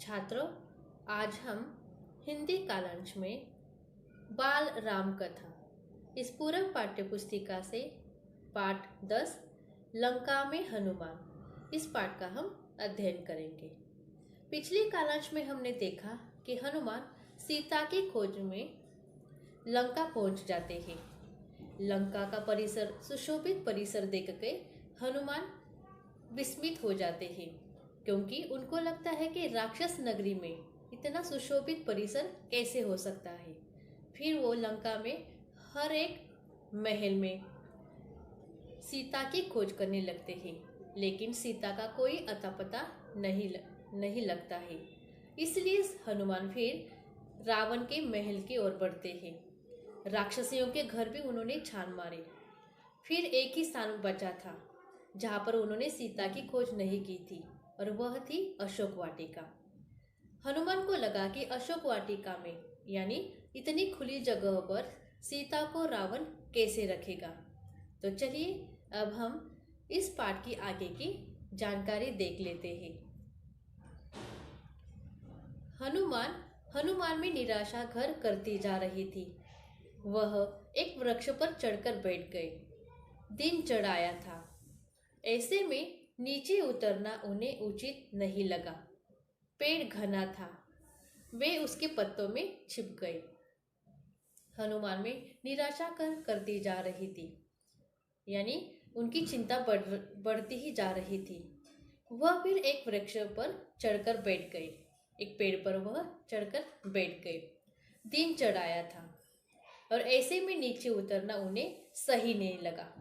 छात्रों, आज हम हिंदी कालांश में बाल राम कथा इस पूरक पाठ्य पुस्तिका से पाठ 10 लंका में हनुमान इस पाठ का हम अध्ययन करेंगे। पिछले कालांश में हमने देखा कि हनुमान सीता की खोज में लंका पहुंच जाते हैं। लंका का परिसर सुशोभित परिसर देख के हनुमान विस्मित हो जाते हैं, क्योंकि उनको लगता है कि राक्षस नगरी में इतना सुशोभित परिसर कैसे हो सकता है। फिर वो लंका में हर एक महल में सीता की खोज करने लगते हैं, लेकिन सीता का कोई अता पता नहीं लगता है। इसलिए हनुमान फिर रावण के महल की ओर बढ़ते हैं। राक्षसियों के घर भी उन्होंने छान मारे। फिर एक ही स्थान बचा था जहाँ पर उन्होंने सीता की खोज नहीं की थी, और वह थी अशोक वाटिका। हनुमान को लगा कि अशोक वाटिका में यानी इतनी खुली जगह पर सीता को रावण कैसे रखेगा। तो चलिए अब हम इस पाठ की आगे की जानकारी देख लेते हैं। हनुमान में निराशा घर करती जा रही थी। वह एक वृक्ष पर चढ़कर बैठ गए। दिन चढ़ आया था। ऐसे में नीचे उतरना उन्हें उचित नहीं लगा। पेड़ घना था। वे उसके पत्तों में छिप गए। हनुमान में निराशा करती जा रही थी, यानी उनकी चिंता बढ़ती ही जा रही थी। वह फिर एक वृक्ष पर चढ़कर बैठ गए। एक पेड़ पर वह चढ़कर बैठ गए। दिन चढ़ आया था और ऐसे में नीचे उतरना उन्हें सही नहीं लगा,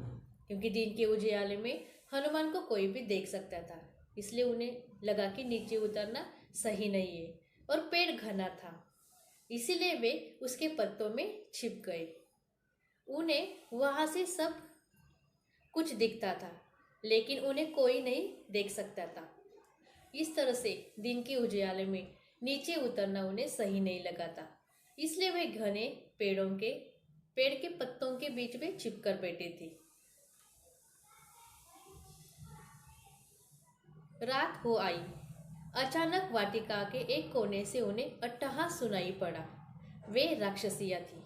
क्योंकि दिन के उजियाले में हनुमान को कोई भी देख सकता था। इसलिए उन्हें लगा कि नीचे उतरना सही नहीं है, और पेड़ घना था, इसीलिए वे उसके पत्तों में छिप गए। उन्हें वहां से सब कुछ दिखता था, लेकिन उन्हें कोई नहीं देख सकता था। इस तरह से दिन के उजियाले में नीचे उतरना उन्हें सही नहीं लगा था, इसलिए वे घने पेड़ के पत्तों के बीच में छिपकर बैठे थे। रात हो आई। अचानक वाटिका के एक कोने से उन्हें अट्टहास सुनाई पड़ा। वे राक्षसियां थी।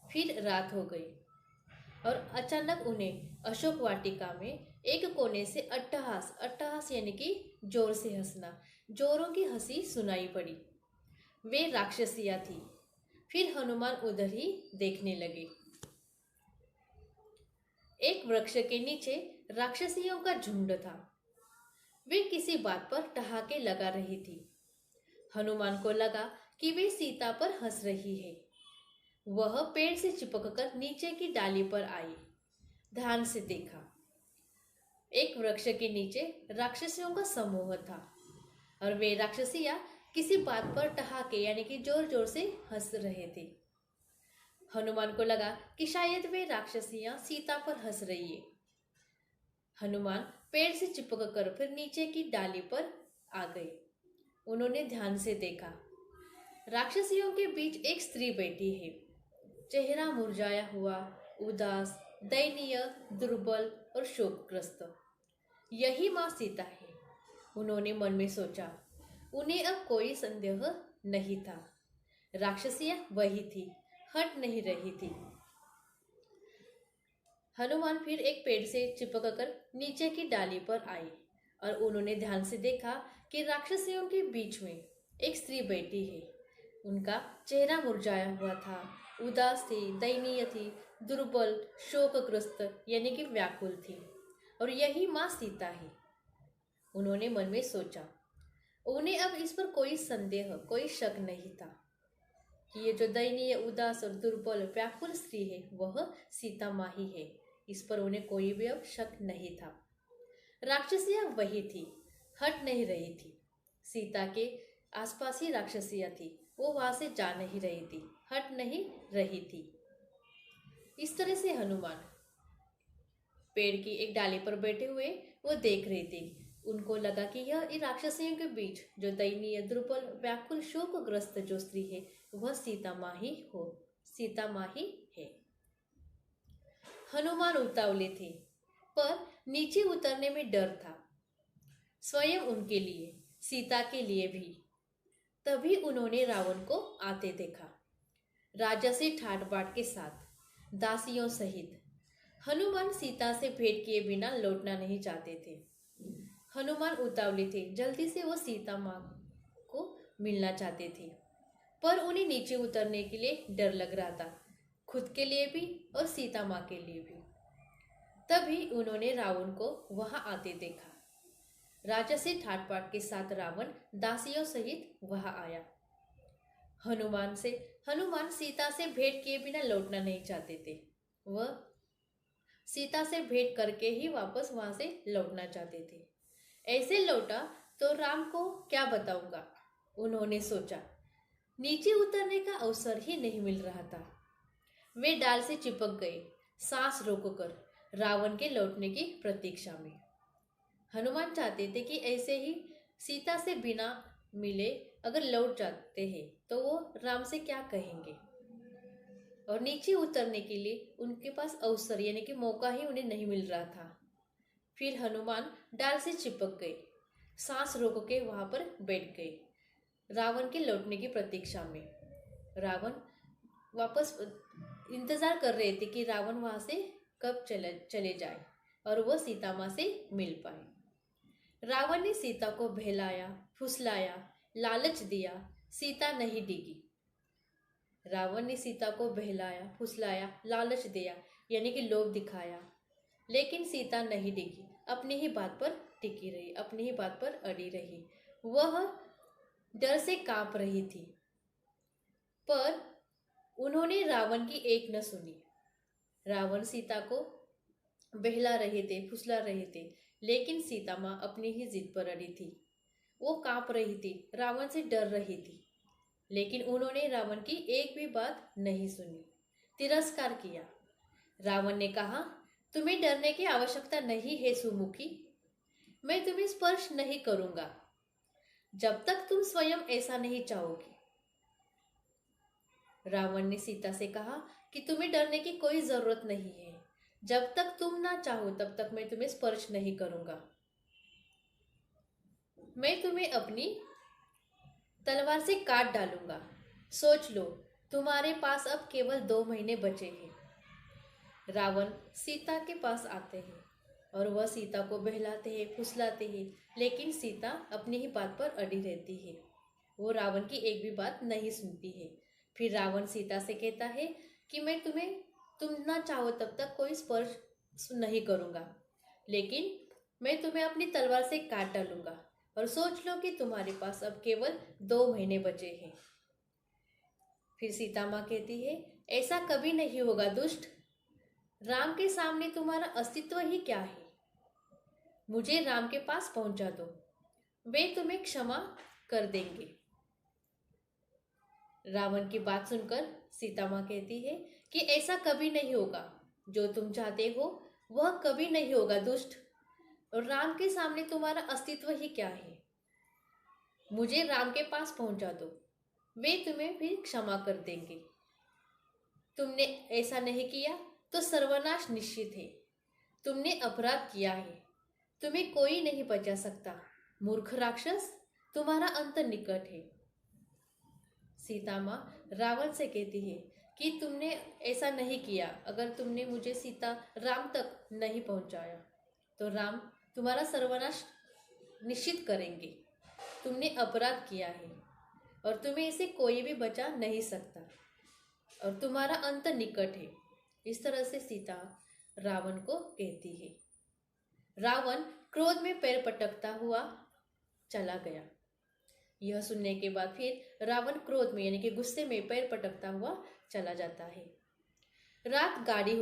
फिर रात हो गई और अचानक उन्हें अशोक वाटिका में एक कोने से अट्टहास यानी कि जोर से हंसना, जोरों की हंसी सुनाई पड़ी। वे राक्षसियां थी। फिर हनुमान उधर ही देखने लगे। एक वृक्ष के नीचे राक्षसियों का झुंड था। वे किसी बात पर ठहाके लगा रही थी। हनुमान को लगा कि वे सीता पर हंस रही है। वह पेड़ से चिपककर नीचे की डाली पर आई। ध्यान से देखा। एक वृक्ष के नीचे राक्षसियों का समूह था, और वे राक्षसियां किसी बात पर ठहाके यानी कि जोर जोर से हंस रहे थे। हनुमान को लगा कि शायद वे राक्षसियां सीता पर हंस रही है। हनुमान पेड़ से चिपककर फिर नीचे की डाली पर आ गए। उन्होंने ध्यान से देखा। राक्षसियों के बीच एक स्त्री बैठी है। चेहरा मुरझाया हुआ, उदास, दयनीय, दुर्बल और शोकग्रस्त। यही माँ सीता है, उन्होंने मन में सोचा। उन्हें अब कोई संदेह नहीं था। राक्षसियां वही थी, हट नहीं रही थी। हनुमान फिर एक पेड़ से चिपककर नीचे की डाली पर आए, और उन्होंने ध्यान से देखा कि राक्षसियों के बीच में एक स्त्री बैठी है। उनका चेहरा मुरझाया हुआ था, उदास थी, दयनीय थी, दुर्बल, शोकग्रस्त यानी कि व्याकुल थी, और यही माँ सीता है, उन्होंने मन में सोचा। उन्हें अब इस पर कोई संदेह, कोई शक नहीं था कि ये जो दयनीय, उदास और दुर्बल, व्याकुल स्त्री है वह सीता माँ ही है। इस पर उन्हें कोई भी अब शक नहीं था। राक्षसियां वही थी, हट नहीं रही थी। सीता के आसपास ही राक्षसियां थी, वो वहां से जा नहीं रही थी, हट नहीं रही थी। इस तरह से हनुमान पेड़ की एक डाली पर बैठे हुए वो देख रहे थे। उनको लगा कि यह इन राक्षसियों के बीच जो दयनीय, दुर्बल, व्याकुल, शोकग्रस्त जो स्त्री है वह सीता माँ ही है। हनुमान उतावले थे, पर नीचे उतरने में डर था, स्वयं उनके लिए, सीता के लिए भी। तभी उन्होंने रावण को आते देखा, राजसी ठाट बाट के साथ, दासियों सहित। हनुमान सीता से भेंट किए बिना लौटना नहीं चाहते थे। हनुमान उतावले थे, जल्दी से वो सीता माँ को मिलना चाहते थे, पर उन्हें नीचे उतरने के लिए डर लग रहा था, खुद के लिए भी और सीता माँ के लिए भी। तभी उन्होंने रावण को वहां आते देखा, राजसी ठाट बाट के साथ रावण दासियों सहित वहां आया। हनुमान सीता से भेंट किए बिना लौटना नहीं चाहते थे। वह सीता से भेंट करके ही वापस वहां से लौटना चाहते थे। ऐसे लौटा तो राम को क्या बताऊंगा, उन्होंने सोचा। नीचे उतरने का अवसर ही नहीं मिल रहा था। वे डाल से चिपक गए, सांस रोककर रावण के लौटने की प्रतीक्षा में। हनुमान चाहते थे कि ऐसे ही सीता से बिना मिले अगर लौट जाते हैं तो वो राम से क्या कहेंगे, और नीचे उतरने के लिए उनके पास अवसर यानी कि मौका ही उन्हें नहीं मिल रहा था। फिर हनुमान डाल से चिपक गए, सांस रोक के वहां पर बैठ गए, रावण के लौटने की प्रतीक्षा में। रावण वापस इंतजार कर रहे थे कि रावण वहां से कब चले जाए और वह सीता माँ से मिल पाए। रावण ने सीता को बहलाया, फुसलाया, लालच दिया, सीता नहीं डिगी। रावण ने सीता को बहलाया, फुसलाया, लालच दिया यानी कि लोभ दिखाया, लेकिन सीता नहीं डिगी, अपनी ही बात पर टिकी रही, अपनी ही बात पर अड़ी रही। वह डर से कांप रही थी, पर उन्होंने रावण की एक न सुनी। रावण सीता को बहला रहे थे, फुसला रहे थे, लेकिन सीता माँ अपनी ही जिद पर अड़ी थी। वो कांप रही थी, रावण से डर रही थी, लेकिन उन्होंने रावण की एक भी बात नहीं सुनी, तिरस्कार किया। रावण ने कहा, तुम्हें डरने की आवश्यकता नहीं है सुमुखी, मैं तुम्हें स्पर्श नहीं करूंगा जब तक तुम स्वयं ऐसा नहीं चाहोगी। रावण ने सीता से कहा कि तुम्हें डरने की कोई जरूरत नहीं है, जब तक तुम ना चाहो तब तक मैं तुम्हें स्पर्श नहीं करूंगा। मैं तुम्हें अपनी तलवार से काट डालूंगा। सोच लो, तुम्हारे पास अब केवल 2 महीने बचे हैं। रावण सीता के पास आते हैं और वह सीता को बहलाते हैं, फुसलाते हैं, लेकिन सीता अपनी ही बात पर अड़ी रहती है। वो रावण की एक भी बात नहीं सुनती है। फिर रावण सीता से कहता है कि मैं तुम ना चाहो तब तक कोई स्पर्श नहीं करूंगा, लेकिन मैं तुम्हें अपनी तलवार से काट डालूंगा, और सोच लो कि तुम्हारे पास अब केवल 2 महीने बचे हैं। फिर सीता माँ कहती है, ऐसा कभी नहीं होगा दुष्ट, राम के सामने तुम्हारा अस्तित्व ही क्या है। मुझे राम के पास पहुंचा दो, वे तुम्हें क्षमा कर देंगे। रावण की बात सुनकर सीता माँ कहती है कि ऐसा कभी नहीं होगा, जो तुम चाहते हो वह कभी नहीं होगा दुष्ट, और राम के सामने तुम्हारा अस्तित्व ही क्या है। मुझे राम के पास पहुंचा दो, वे तुम्हें फिर क्षमा कर देंगे। तुमने ऐसा नहीं किया तो सर्वनाश निश्चित है। तुमने अपराध किया है, तुम्हें कोई नहीं बचा सकता। मूर्ख राक्षस, तुम्हारा अंत निकट है। सीता माँ रावण से कहती है कि तुमने ऐसा नहीं किया, अगर तुमने मुझे सीता राम तक नहीं पहुंचाया तो राम तुम्हारा सर्वनाश निश्चित करेंगे। तुमने अपराध किया है और तुम्हें इसे कोई भी बचा नहीं सकता, और तुम्हारा अंत निकट है। इस तरह से सीता रावण को कहती है। रावण क्रोध में पैर पटकता हुआ चला गया। यह सुनने के बाद फिर रावण क्रोध में यानी कि गुस्से में पैर पटकता हुआ चला जाता है। रात गाढ़ी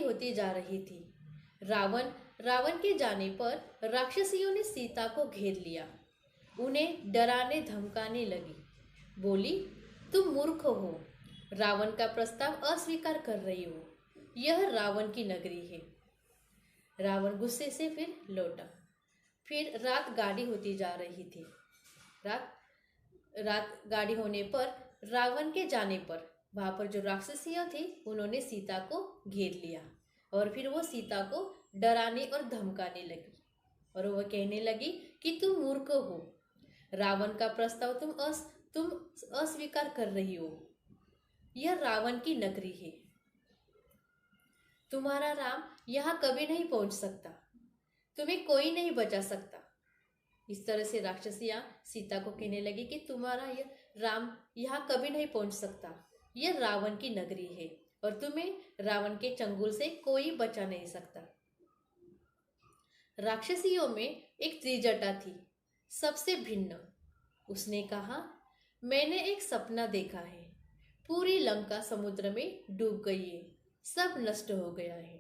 होती जा रही थी। रावण के जाने पर राक्षसियों ने सीता को घेर लिया, उन्हें डराने धमकाने लगी। बोली, तुम मूर्ख हो, रावण का प्रस्ताव अस्वीकार कर रही हो, यह रावण की नगरी है। रावण गुस्से से फिर लौटा। फिर रात गाढ़ी होती जा रही थी। रात गाढ़ी होने पर रावण के जाने पर वहां पर जो राक्षसियां थी उन्होंने सीता को घेर लिया, और फिर वो सीता को डराने और धमकाने लगी, और वह कहने लगी कि तुम मूर्ख हो, रावण का प्रस्ताव तुम अस्वीकार कर रही हो। यह रावण की नगरी है। तुम्हारा राम यहाँ कभी नहीं पहुंच सकता। तुम्हें कोई नहीं बचा सकता। इस तरह से राक्षसियां सीता को कहने लगी कि तुम्हारा यह राम यहाँ कभी नहीं पहुंच सकता। यह रावण की नगरी है और तुम्हें रावण के चंगुल से कोई बचा नहीं सकता। राक्षसियों में एक त्रिजटा थी, सबसे भिन्न। उसने कहा, मैंने एक सपना देखा है। पूरी लंका समुद्र में डूब गई है, सब नष्ट हो गया है।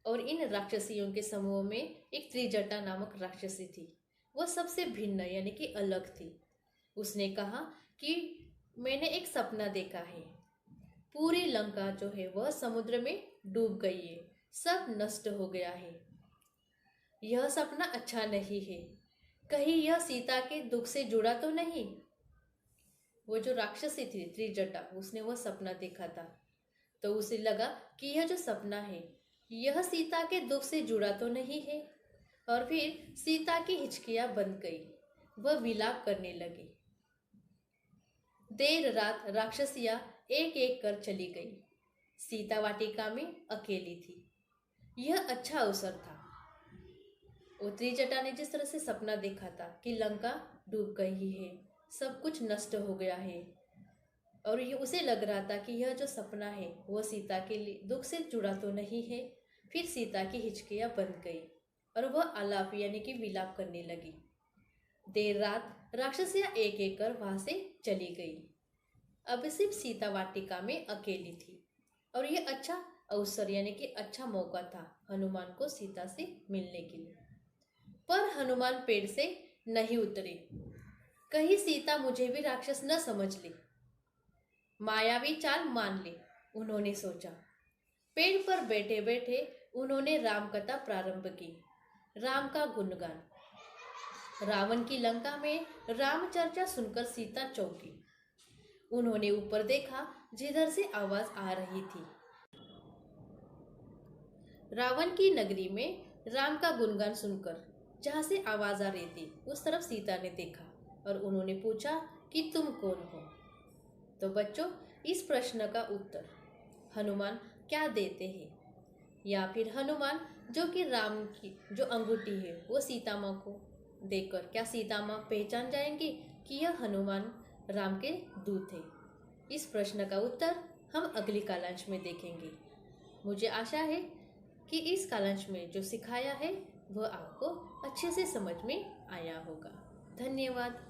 और इन राक्षसियों के समूह में एक त्रिजटा नामक राक्षसी थी। वह सबसे भिन्न यानी कि अलग थी। उसने कहा कि मैंने एक सपना देखा है। पूरी लंका जो है वह समुद्र में डूब गई है, सब नष्ट हो गया है। यह सपना अच्छा नहीं है। कहीं यह सीता के दुख से जुड़ा तो नहीं? वो जो राक्षसी थी त्रिजटा, उसने वह सपना देखा था, तो उसे लगा कि यह जो सपना है यह सीता के दुख से जुड़ा तो नहीं है। और फिर सीता की हिचकियां बंध गई। वह विलाप करने लगी। देर रात राक्षसियां एक एक कर चली गई। सीता वाटिका में अकेली थी। यह अच्छा अवसर था। वो त्रिजटा ने जिस तरह से सपना देखा था कि लंका डूब गई है, सब कुछ नष्ट हो गया है, और ये उसे लग रहा था कि यह जो सपना है वह सीता के लिए दुख से जुड़ा तो नहीं है। फिर सीता की हिचकियां बंध गई और वह आलाप यानी कि विलाप करने लगी। देर रात राक्षसियां एक एक कर वहां से चली गई। अब सिर्फ सीता वाटिका में अकेली थी और यह अच्छा अवसर यानी कि अच्छा मौका था हनुमान को सीता से मिलने के लिए। पर हनुमान पेड़ से नहीं उतरे। कहीं सीता मुझे भी राक्षस न समझ ले, मायावी चाल मान ले, उन्होंने सोचा। पेड़ पर बैठे बैठे उन्होंने राम कथा प्रारंभ की। राम का गुणगान। रावण की लंका में राम चर्चा सुनकर सीता चौंकी। उन्होंने ऊपर देखा जिधर से आवाज आ रही थी। रावण की नगरी में राम का गुणगान सुनकर जहां से आवाज आ रही थी उस तरफ सीता ने देखा और उन्होंने पूछा कि तुम कौन हो। तो बच्चों, इस प्रश्न का उत्तर हनुमान क्या देते हैं, या फिर हनुमान जो कि राम की जो अंगूठी है वो सीता माँ को देकर क्या सीता माँ पहचान जाएंगी कि यह हनुमान राम के दूत है? इस प्रश्न का उत्तर हम अगली कालांश में देखेंगे। मुझे आशा है कि इस कालांश में जो सिखाया है वह आपको अच्छे से समझ में आया होगा। धन्यवाद।